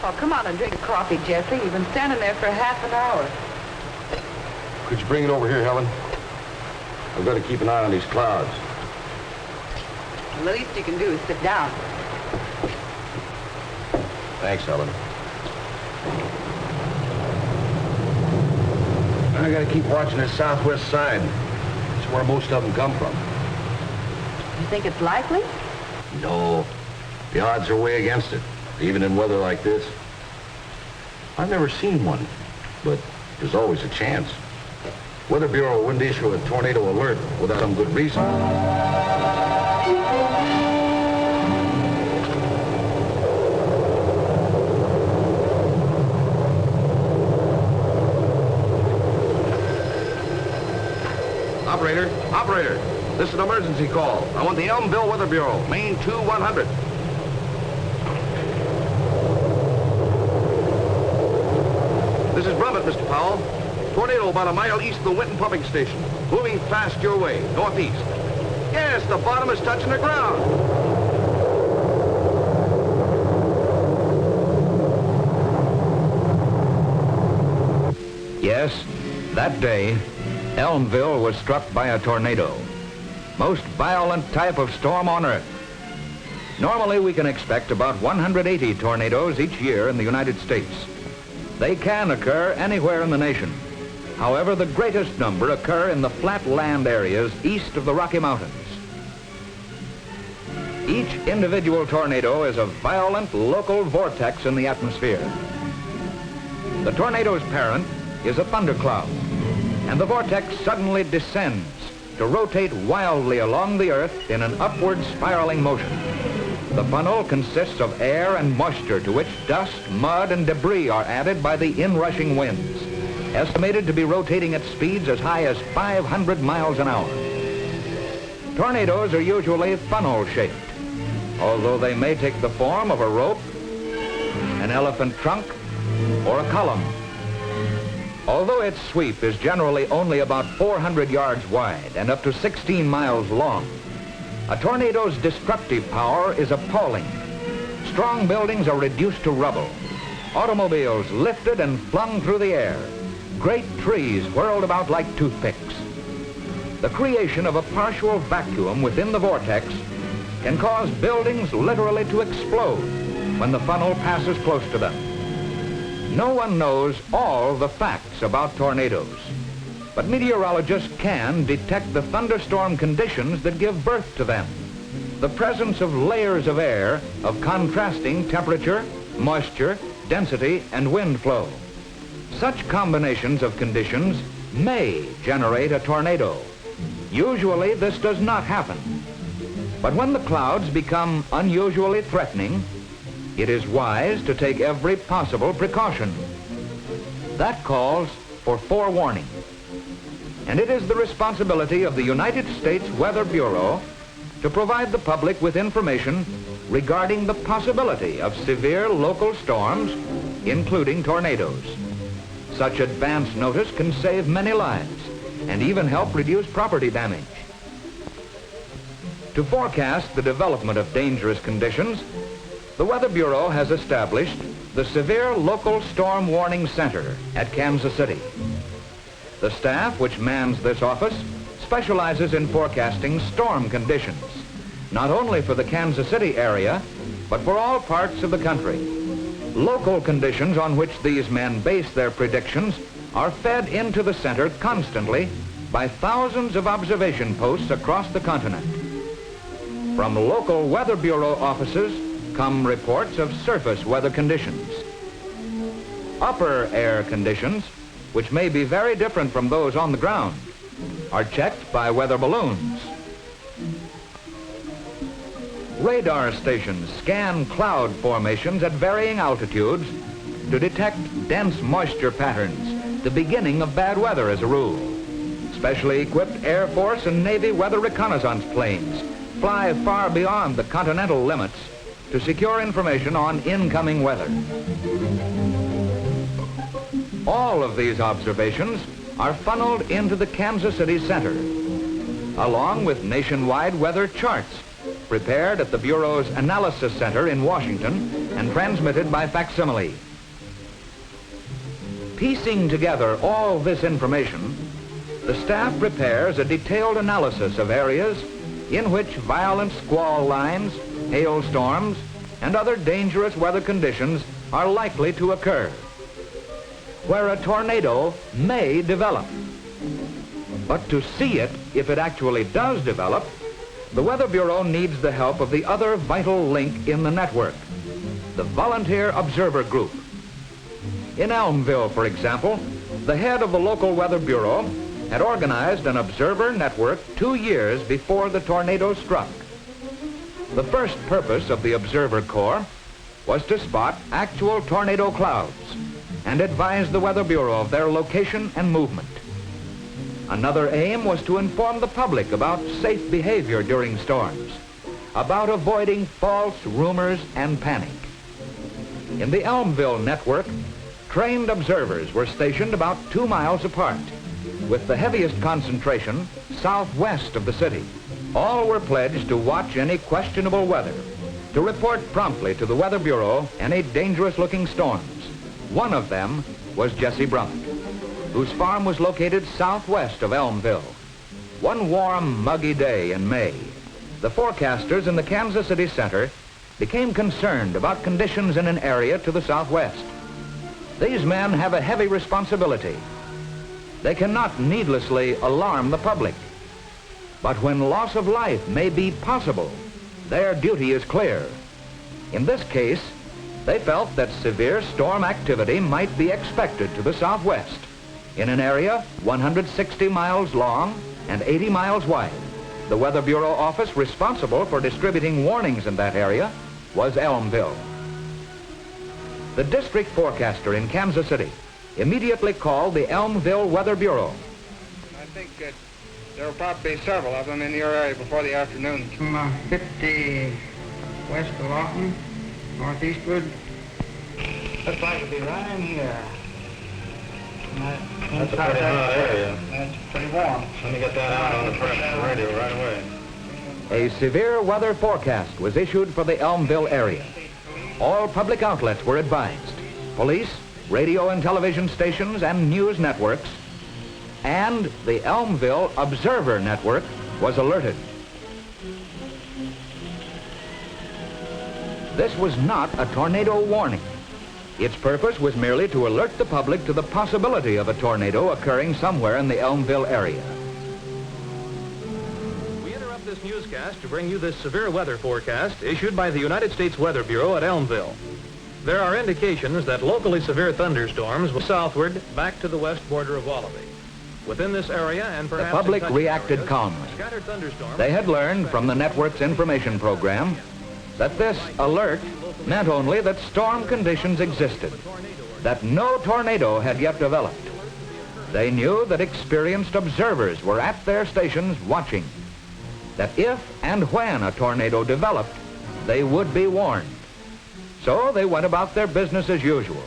Oh, come on and drink a coffee, Jesse. You've been standing there for half an hour. Could you bring it over here, Helen? I've got to keep an eye on these clouds. The least you can do is sit down. Thanks, Helen. I got to keep watching the southwest side. That's where most of them come from. You think it's likely? No. The odds are way against it, even in weather like this. I've never seen one, but there's always a chance. Weather Bureau wouldn't issue a tornado alert without some good reason. Operator, this is an emergency call. I want the Elmville Weather Bureau, main 2100. This is Brummett, Mr. Powell. Tornado about a mile east of the Winton pumping station. Moving fast your way, northeast. Yes, the bottom is touching the ground. Yes, that day, Elmville was struck by a tornado. Most violent type of storm on Earth. Normally, we can expect about 180 tornadoes each year in the United States. They can occur anywhere in the nation. However, the greatest number occur in the flat land areas east of the Rocky Mountains. Each individual tornado is a violent local vortex in the atmosphere. The tornado's parent is a thundercloud, and the vortex suddenly descends to rotate wildly along the Earth in an upward spiraling motion. The funnel consists of air and moisture to which dust, mud, and debris are added by the inrushing winds, estimated to be rotating at speeds as high as 500 miles an hour. Tornadoes are usually funnel-shaped, although they may take the form of a rope, an elephant trunk, or a column. Although its sweep is generally only about 400 yards wide and up to 16 miles long, a tornado's destructive power is appalling. Strong buildings are reduced to rubble, automobiles lifted and flung through the air, great trees whirled about like toothpicks. The creation of a partial vacuum within the vortex can cause buildings literally to explode when the funnel passes close to them. No one knows all the facts about tornadoes, but meteorologists can detect the thunderstorm conditions that give birth to them. The presence of layers of air of contrasting temperature, moisture, density, and wind flow. Such combinations of conditions may generate a tornado. Usually this does not happen. But when the clouds become unusually threatening, it is wise to take every possible precaution. That calls for forewarning. And it is the responsibility of the United States Weather Bureau to provide the public with information regarding the possibility of severe local storms, including tornadoes. Such advance notice can save many lives and even help reduce property damage. To forecast the development of dangerous conditions, the Weather Bureau has established the Severe Local Storm Warning Center at Kansas City. The staff which mans this office specializes in forecasting storm conditions, not only for the Kansas City area, but for all parts of the country. Local conditions on which these men base their predictions are fed into the center constantly by thousands of observation posts across the continent. From local Weather Bureau offices come reports of surface weather conditions. Upper air conditions, which may be very different from those on the ground, are checked by weather balloons. Radar stations scan cloud formations at varying altitudes to detect dense moisture patterns, the beginning of bad weather as a rule. Specially equipped Air Force and Navy weather reconnaissance planes fly far beyond the continental limits to secure information on incoming weather. All of these observations are funneled into the Kansas City Center, along with nationwide weather charts prepared at the Bureau's Analysis Center in Washington and transmitted by facsimile. Piecing together all this information, the staff prepares a detailed analysis of areas in which violent squall lines, hailstorms, and other dangerous weather conditions are likely to occur, where a tornado may develop. But to see it, if it actually does develop, the Weather Bureau needs the help of the other vital link in the network, the Volunteer Observer Group. In Elmville, for example, the head of the local Weather Bureau had organized an observer network 2 years before the tornado struck. The first purpose of the Observer Corps was to spot actual tornado clouds and advise the Weather Bureau of their location and movement. Another aim was to inform the public about safe behavior during storms, about avoiding false rumors and panic. In the Elmville network, trained observers were stationed about 2 miles apart, with the heaviest concentration southwest of the city. All were pledged to watch any questionable weather, to report promptly to the Weather Bureau any dangerous-looking storms. One of them was Jesse Brummett, whose farm was located southwest of Elmville. One warm, muggy day in May, the forecasters in the Kansas City Center became concerned about conditions in an area to the southwest. These men have a heavy responsibility. They cannot needlessly alarm the public. But when loss of life may be possible, their duty is clear. In this case, they felt that severe storm activity might be expected to the southwest, in an area 160 miles long and 80 miles wide. The Weather Bureau office responsible for distributing warnings in that area was Elmville. The district forecaster in Kansas City immediately called the Elmville Weather Bureau. I think there will probably be several of them in your area before the afternoon. From 50 west of Lawton, northeastward. Looks like it'll be right in here. That's a pretty hot area. That's pretty warm. Let me get that out on the press radio right away. A severe weather forecast was issued for the Elmville area. All public outlets were advised. Police, radio and television stations, and news networks, and the Elmville Observer Network was alerted. This was not a tornado warning. Its purpose was merely to alert the public to the possibility of a tornado occurring somewhere in the Elmville area. We interrupt this newscast to bring you this severe weather forecast issued by the United States Weather Bureau at Elmville. There are indications that locally severe thunderstorms will southward back to the west border of Wallaby. Within this area and perhaps The public in touching reacted areas, calmly. scattered thunderstorms. They had learned from the network's information program that this alert meant only that storm conditions existed, that no tornado had yet developed. They knew that experienced observers were at their stations watching, that if and when a tornado developed, they would be warned. So they went about their business as usual,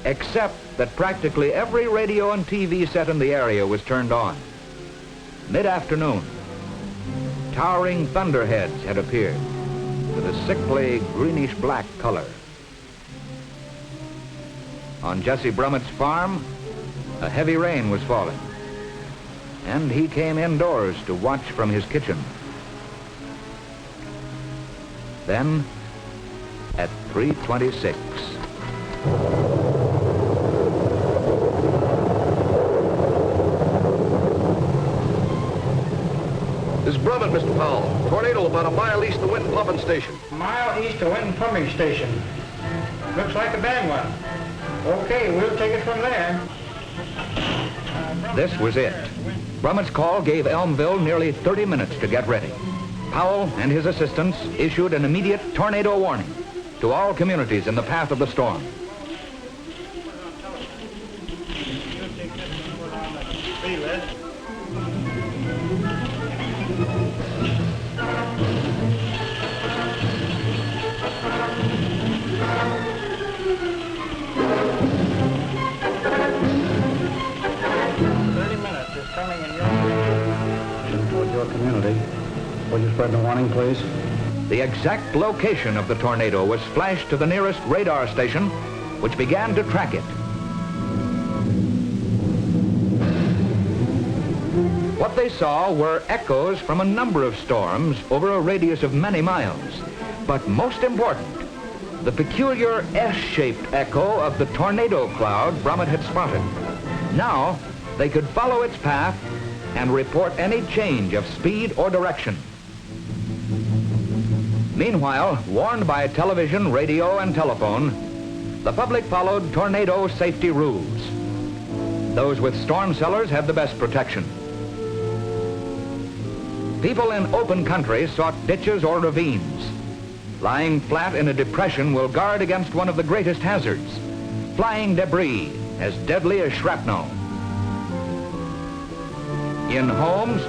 except that practically every radio and TV set in the area was turned on. Mid-afternoon, towering thunderheads had appeared with a sickly greenish-black color. On Jesse Brummett's farm, a heavy rain was falling, and he came indoors to watch from his kitchen. Then, at 3:26, This is Brummett, Mr. Powell. Tornado about a mile east of Winton Pumping Station. A mile east of Winton Pumping Station. Looks like a bad one. Okay, we'll take it from there. this was it. Brummett's call gave Elmville nearly 30 minutes to get ready. Powell and his assistants issued an immediate tornado warning to all communities in the path of the storm. Toward your community. Would you spread the warning, please? The exact location of the tornado was flashed to the nearest radar station, which began to track it. What they saw were echoes from a number of storms over a radius of many miles. But most important, the peculiar S-shaped echo of the tornado cloud Brummet had spotted. Now, they could follow its path and report any change of speed or direction. Meanwhile, warned by television, radio, and telephone, the public followed tornado safety rules. Those with storm cellars had the best protection. People in open country sought ditches or ravines. Lying flat in a depression will guard against one of the greatest hazards, flying debris as deadly as shrapnel. In homes,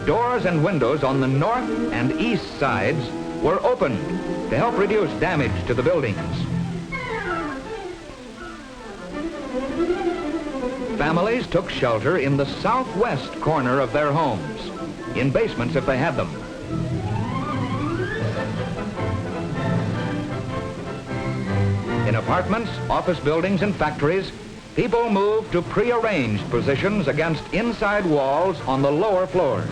doors and windows on the north and east sides were opened to help reduce damage to the buildings. Families took shelter in the southwest corner of their homes, in basements if they had them. In apartments, office buildings, and factories, people moved to prearranged positions against inside walls on the lower floors.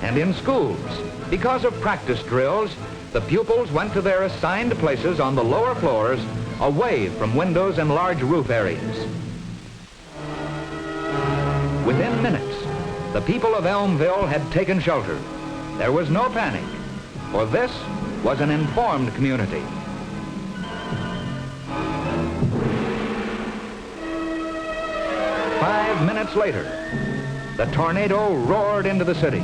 And in schools, because of practice drills, the pupils went to their assigned places on the lower floors, away from windows and large roof areas. Within minutes, the people of Elmville had taken shelter. There was no panic, for this was an informed community. Five minutes later, the tornado roared into the city.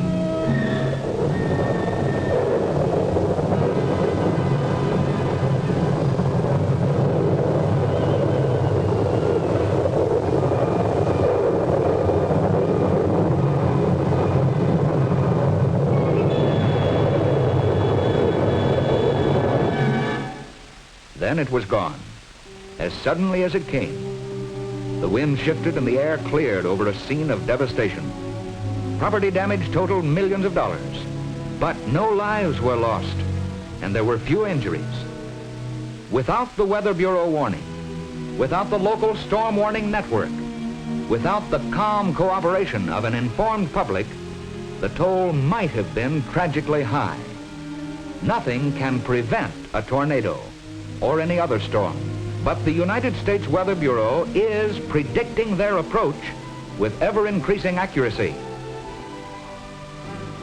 Then it was gone, as suddenly as it came. The wind shifted and the air cleared over a scene of devastation. Property damage totaled millions of dollars, but no lives were lost, and there were few injuries. Without the Weather Bureau warning, without the local storm warning network, without the calm cooperation of an informed public, the toll might have been tragically high. Nothing can prevent a tornado or any other storm, but the United States Weather Bureau is predicting their approach with ever-increasing accuracy.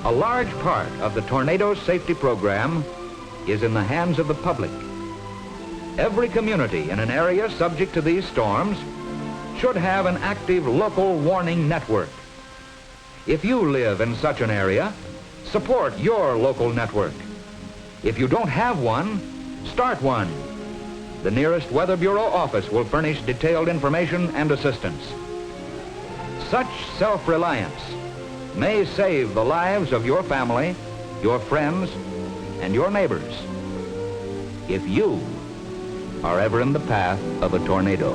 A large part of the tornado safety program is in the hands of the public. Every community in an area subject to these storms should have an active local warning network. If you live in such an area, support your local network. If you don't have one, start one. The nearest Weather Bureau office will furnish detailed information and assistance. Such self-reliance may save the lives of your family, your friends, and your neighbors if you are ever in the path of a tornado.